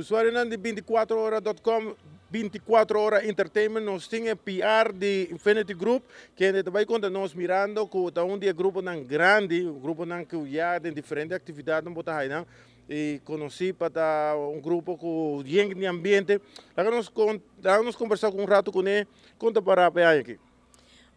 Usuário de 24horas.com, 24 horas entertainment, nós temos PR de Infinity Group, que a gente vai contar nós mirando que está dia grupo não grande, um grupo não que já tem diferentes atividades no Botafogo, não? E conheci para grupo com gente de ambiente. Vamos conversar com um rato com ele, conta para a aqui.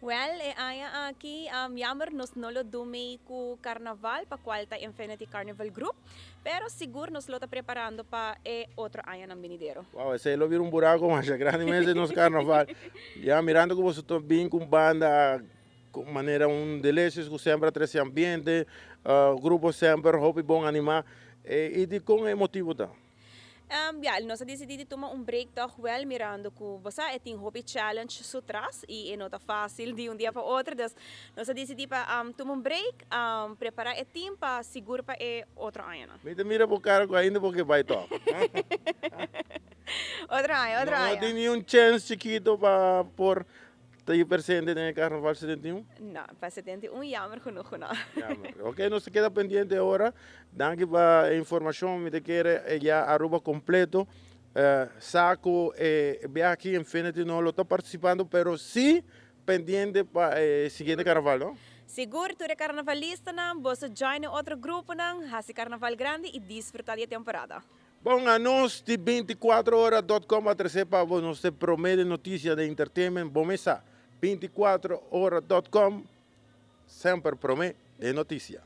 Well, aya aqui, jammer nos nolo dumay ku carnaval pa qualta Infinity Carnival Group, pero seguro nos lo está preparando para outro aya ng Minidero. Wow, esse lo vira um buraco mais grande mesmo no carnaval. Já mirando que você está bem com banda, com maneira delícia, que sempre traz ambiente, grupo sempre, hobby bom animar, e de com emotivo tá. Nós decidimos tomar break toch wel mirando que você tem hobby challenge sutras e não tá fácil de dia para outro, dus nós decidimos para tomar break, preparar o tempo para seguro para outro ano. Mira por cara ainda porque vai top. Outro ano. Não tem nenhum chance chiquito para por 3% no carnaval 71? Não, para 71 jammer genoeg. Ok, não se queda pendiente agora. Danke para a informação, me quer já arroba completo. Saco, ve aqui Infinity não lo está participando, pero sí pendiente para o seguinte carnaval, não? Seguro, tu é carnavalista, você join outro grupo, hasi carnaval grande e desfrutar da temporada. Bom, a nós de 24horas.com a trazer para você promete notícias de entertainment. Bom, essa 24horas.com sempre promete de notícia.